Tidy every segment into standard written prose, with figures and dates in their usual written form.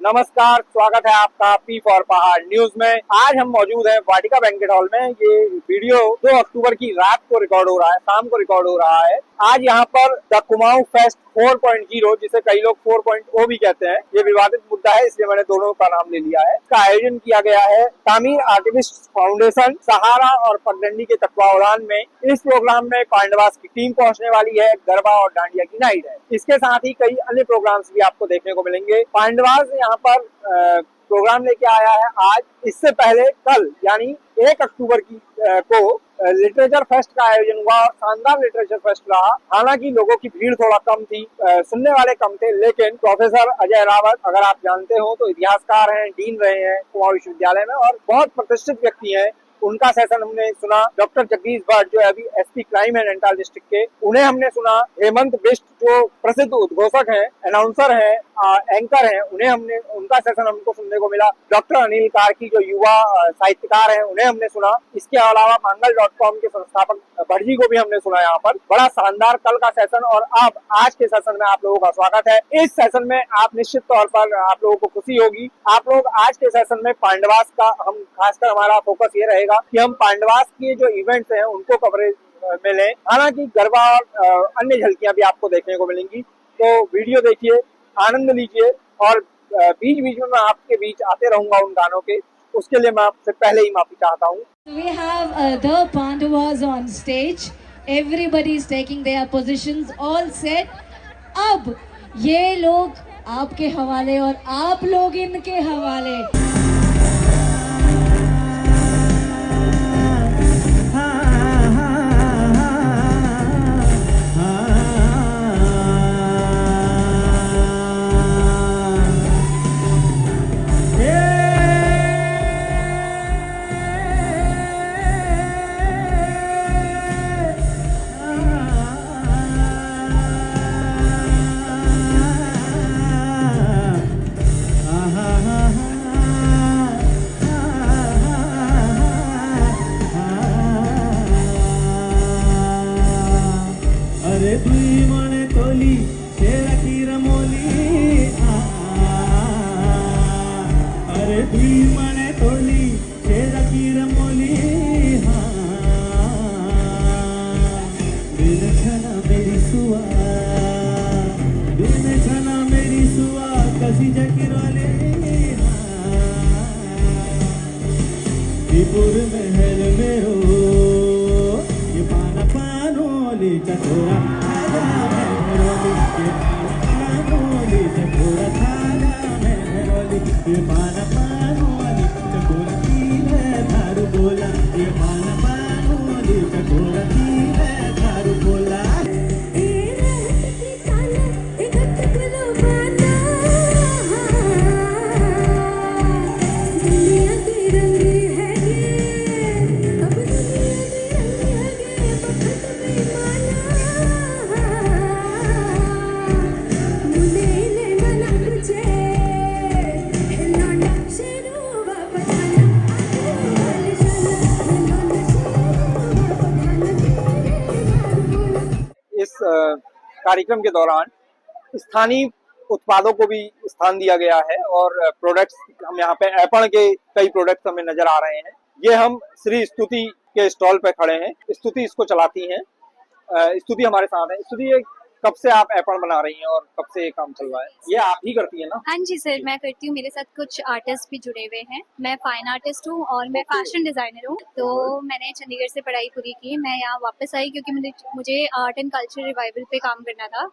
नमस्कार, स्वागत है आपका पी फॉर पहाड़ न्यूज में। आज हम मौजूद हैं वाटिका बैंक्वेट हॉल में। ये वीडियो 2 अक्टूबर की रात को रिकॉर्ड हो रहा है, शाम को रिकॉर्ड हो रहा है। आज यहाँ पर द कुमाऊं फेस्ट 4.0, जिसे कई लोग 4.0 भी कहते हैं, ये विवादित मुद्दा है, इसलिए मैंने दोनों का नाम ले लिया है। इसका आयोजन किया गया है तामीर आर्टिमिस्ट फाउंडेशन, सहारा और पगडंडी के तत्वावधान में। इस प्रोग्राम में पांडवास की टीम पहुंचने वाली है, गरबा और डांडिया की नाइट है। इसके साथ ही कई अन्य प्रोग्राम्स भी आपको देखने को मिलेंगे। पांडवास यहाँ पर प्रोग्राम लेके आया है आज। इससे पहले कल यानी 1 अक्टूबर को लिटरेचर फेस्ट का आयोजन हुआ और शानदार लिटरेचर फेस्ट रहा। हालांकि लोगों की भीड़ थोड़ा कम थी, सुनने वाले कम थे, लेकिन प्रोफेसर अजय रावत, अगर आप जानते हो तो इतिहासकार हैं, डीन रहे हैं कुमाऊं विश्वविद्यालय में और बहुत प्रतिष्ठित व्यक्ति हैं, उनका सेशन हमने सुना। डॉक्टर जगदीश भट्ट जो अभी SP crime and Nainital district के, उन्हें हमने सुना। हेमंत बिष्ट जो प्रसिद्ध उद्घोषक हैं, अनाउंसर हैं, एंकर हैं, उनका सेशन हमको सुनने को मिला। डॉक्टर अनिल कार्की जो युवा साहित्यकार हैं, उन्हें हमने सुना। इसके अलावा मंगल.com के संस्थापक भटजी को भी हमने सुना। यहाँ पर बड़ा शानदार कल का सेशन और अब आज के सेशन में आप लोगों का स्वागत है। इस सेशन में आप निश्चित तौर पर आप लोगों को खुशी होगी। आप लोग आज के सेशन में पांडवास का, हम खासकर हमारा फोकस ये रहेगा कि हम पांडवास के जो इवेंट्स हैं उनको कवरेज में लें। हालांकि गरबा और अन्य झलकियां भी आपको देखने को मिलेंगी, तो वीडियो देखिए, आनंद लीजिए और बीच बीच में मैं आपके बीच आते रहूंगा उन गानों के। उसके लिए मैं आपसे पहले ही माफी चाहता हूँ। We have the Pandavas on stage. Everybody is taking their positions, all set. अब ये लोग आपके हवाले और आप लोग इनके हवाले। महल मेरो ये पाना पानोली चकोरा पानोली चकोरा थाना मेहरोली ये पाना पानोली चकोरा की है थारू बोला ये पाना पानोली चकोरा की है थारू बोला। इस कार्यक्रम के दौरान स्थानीय उत्पादों को भी स्थान दिया गया है और प्रोडक्ट्स, हम यहाँ पे एपल के कई प्रोडक्ट्स हमें नजर आ रहे हैं। ये हम श्री स्तुति के स्टॉल पे खड़े हैं। स्तुति इसको चलाती हैं। स्तुति हमारे साथ है। स्तुति, ये कब से आप एपल बना रही हैं और कब से ये काम चल रहा है? ये आप ही करती है ना? हाँ जी सर, मैं करती हूँ। मेरे साथ कुछ आर्टिस्ट भी जुड़े हुए हैं। मैं फाइन आर्टिस्ट हूँ और मैं फैशन डिजाइनर हूँ। तो मैंने चंडीगढ़ से पढ़ाई पूरी की, मैं यहाँ वापस आई क्योंकि मुझे आर्ट एंड कल्चर रिवाइवल पे काम करना था।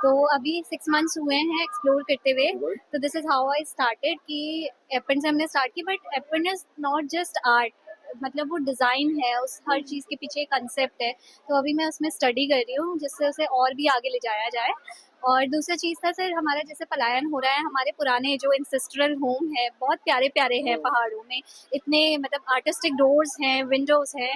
तो अभी 6 मंथ्स हुए हैं एक्सप्लोर करते हुए। तो this is how I started कि एपन से हमने स्टार्ट की। But Aipan is not just art, मतलब वो डिज़ाइन है, उस हर चीज़ के पीछे एक कंसेप्ट है। तो अभी मैं उसमें स्टडी कर रही हूँ जिससे उसे और भी आगे ले जाया जाए। और दूसरा चीज़ था सर, हमारा जैसे पलायन हो रहा है, हमारे पुराने जो इंसेस्ट्रल होम है बहुत प्यारे प्यारे हैं पहाड़ों में, इतने मतलब आर्टिस्टिक डोर्स हैं, विंडोज़ हैं।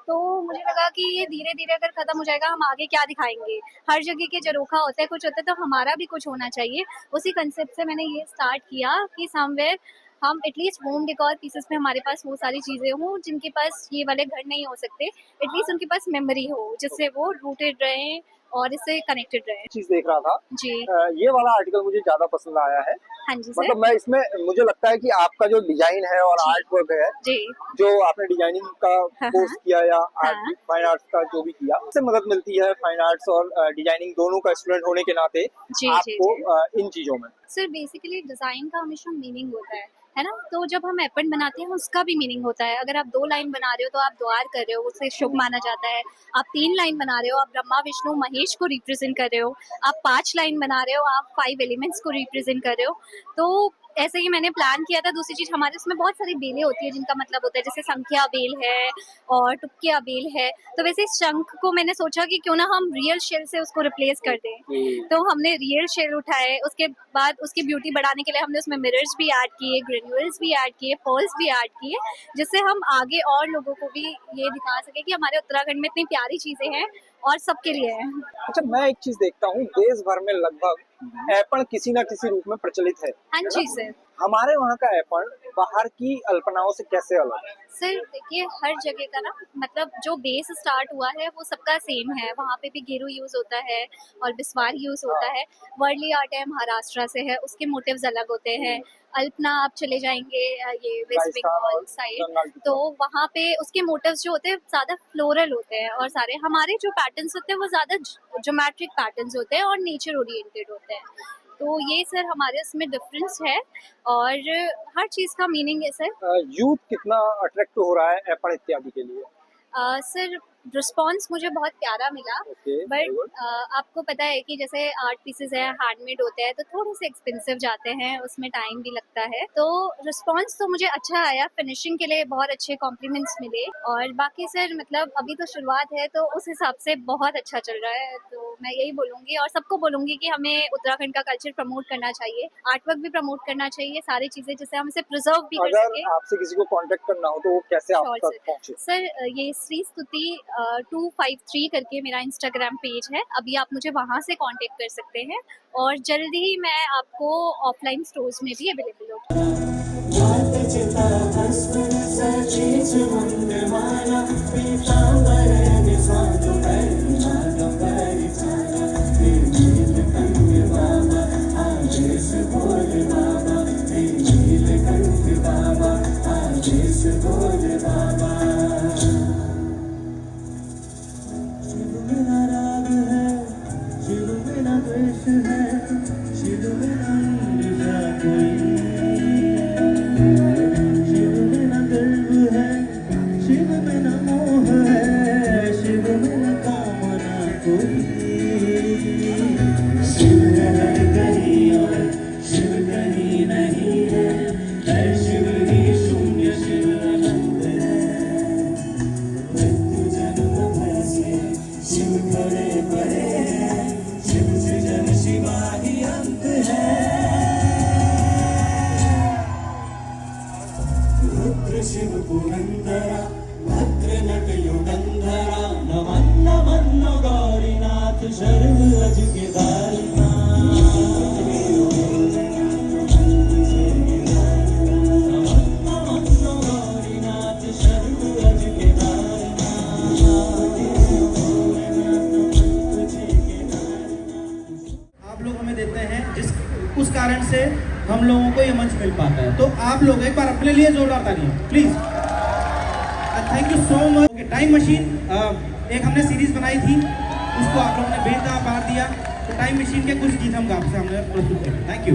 तो मुझे लगा कि ये धीरे धीरे अगर ख़त्म हो जाएगा, हम आगे क्या दिखाएंगे। हर जगह के झरोखा होता है, कुछ होता है, तो हमारा भी कुछ होना चाहिए। उसी कंसेप्ट से मैंने ये स्टार्ट किया कि समवेयर हम एटलीस्ट होम डेकोर पीसेस में हमारे पास वो सारी चीज़ें हों जिनके पास ये वाले घर नहीं हो सकते। एटलीस्ट उनके पास मेमोरी हो जिससे वो रूटेड रहें, और इससे कनेक्टेड रहे। चीज देख रहा था, जी ये वाला आर्टिकल मुझे ज्यादा पसंद आया है। हाँ जी सर। मतलब मैं इसमें मुझे लगता है कि आपका जो डिजाइन है और जी। आर्ट वर्क है, जी जो आपने डिजाइनिंग का हाँ, कोर्स हाँ। किया या हाँ। फाइन आर्ट्स का जो भी किया, उससे मदद मिलती है फाइन आर्ट्स और डिजाइनिंग दोनों का स्टूडेंट होने के नाते जी जी आपको जी इन चीजों में। सर बेसिकली डिजाइन का हमेशा मीनिंग होता है ना। तो जब हम एपेंड बनाते हैं उसका भी मीनिंग होता है। अगर आप 2 लाइन बना रहे हो तो आप द्वार कर रहे हो, उसे शुभ माना जाता है। आप 3 लाइन बना रहे हो, आप ब्रह्मा विष्णु महेश को रिप्रेजेंट कर रहे हो। आप 5 लाइन बना रहे हो, आप 5 एलिमेंट्स को रिप्रेजेंट कर रहे हो। तो ऐसे ही मैंने प्लान किया था। दूसरी चीज हमारे उसमें बहुत सारी बेलें होती है जिनका मतलब होता है, जैसे संख्या बेल है और टुक्किया बेल है। तो वैसे इस शंख को मैंने सोचा कि क्यों ना हम रियल शेल से उसको रिप्लेस कर दें। तो हमने रियल शेल उठाए, उसके बाद उसकी ब्यूटी बढ़ाने के लिए हमने उसमें मिरर्स भी ऐड किए, ग्रेन्यूल्स भी ऐड किए, पर्ल्स भी ऐड किए, जिससे हम आगे और लोगों को भी ये दिखा सके कि हमारे उत्तराखंड में इतनी प्यारी चीजें हैं और सबके लिए है। अच्छा, मैं एक चीज देखता हूँ, देश भर में लगभग ऐपण किसी ना किसी रूप में प्रचलित है हाँ ना? जी सर। हमारे वहाँ का ऐपण बाहर की अल्पनाओं से कैसे अलग है? सर देखिए हर जगह का ना मतलब जो बेस स्टार्ट हुआ है वो सबका सेम है। वहाँ पे भी गेरू यूज होता है और बिस्वार यूज होता है। वर्ली आर्ट है महाराष्ट्र से है, उसके मोटिव्स अलग होते हैं। अल्पना आप चले जाएंगे ये वेस्ट राजस्थान बंगाल और साइड, बंगाल की तो तरफ। वहाँ पे उसके मोटिव्स जो होते हैं ज़्यादा फ्लोरल होते हैं और सारे हमारे जो पैटर्न्स होते हैं वो ज़्यादा ज्योमेट्रिक पैटर्न्स होते हैं और नेचर ओरिएंटेड होते हैं। तो ये सर हमारे उसमें डिफरेंस है और हर चीज़ का मीनिंग है सर। यूथ कितना अट्रैक्ट हो रहा है ऐपण इत्यादि के लिए? सर रिस्पॉन्स मुझे बहुत प्यारा मिला। Okay, but very good. आपको पता है कि जैसे आर्ट पीसेस है हैंडमेड होते हैं तो थोड़े से एक्सपेंसिव जाते हैं, उसमें टाइम भी लगता है। तो रिस्पॉन्स तो मुझे अच्छा आया, फिनिशिंग के लिए बहुत अच्छे कॉम्प्लीमेंट्स मिले। और बाकी सर मतलब अभी तो शुरुआत है तो उस हिसाब से बहुत अच्छा चल रहा है। तो मैं यही बोलूँगी और सबको बोलूँगी कि हमें उत्तराखंड का कल्चर प्रमोट करना चाहिए, आर्ट वर्क भी प्रमोट करना चाहिए, सारी चीज़ें जिससे हम इसे प्रिजर्व भी कर अगर सकें। आपसे किसी को कांटेक्ट करना हो तो वो कैसे आप श्योर तक सर। पहुंचे? सर ये श्री स्तुति 253 करके मेरा इंस्टाग्राम पेज है, अभी आप मुझे वहाँ से कांटेक्ट कर सकते हैं और जल्दी ही मैं आपको ऑफलाइन स्टोर्स में भी अवेलेबल हो। शिव मेरा राग है, शिव मेरा द्वेष है, शिव मेरा ईर्ष्या कोई। शिव मेरा गर्व है, शिव मेरा मोह है, शिव मेरा कामना कोई। शिव है हर कहीं और शिव कहीं नहीं है, हर शिव ही शून्य शिव अनंत है। मृत्यु जन्म भय से शिव खड़े पड़े हैं, शिव सृजन शिवा ही अंत है। रुद्र शिव पुरंदरा भद्र नट युगंधरा, नमन नमन गौरीनाथ शर्व अज के दारिना। आप लोग हमें देते हैं उस कारण से हम लोगों को ये मंच मिल पाता है। तो आप लोग एक बार अपने लिए जोरदार तालियां please. Thank you so much. Time machine एक हमने सीरीज बनाई थी, उसको आप लोगों ने बेहद बार दिया। तो टाइम मशीन के कुछ गीत हम आपसे हमने प्रस्तुत किए। Thank you.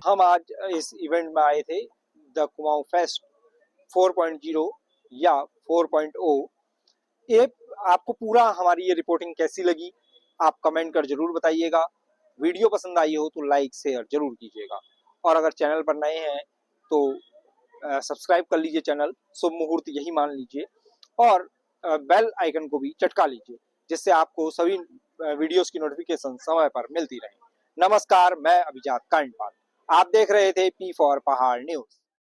हम आज इस इवेंट में आए थे, द कुमाऊं फेस्ट 4.0 या 4.0। ये आपको पूरा हमारी ये रिपोर्टिंग कैसी लगी आप कमेंट कर जरूर बताइएगा। वीडियो पसंद आई हो तो लाइक शेयर जरूर कीजिएगा और अगर चैनल पर नए हैं तो सब्सक्राइब कर लीजिए चैनल, शुभ मुहूर्त यही मान लीजिए, और बेल आइकन को भी चटका लीजिए, जिससे आपको सभी वीडियोस की नोटिफिकेशन समय पर मिलती रहे। नमस्कार, मैं अभिजात कांडपाल, आप देख रहे थे पी फॉर पहाड़ न्यूज।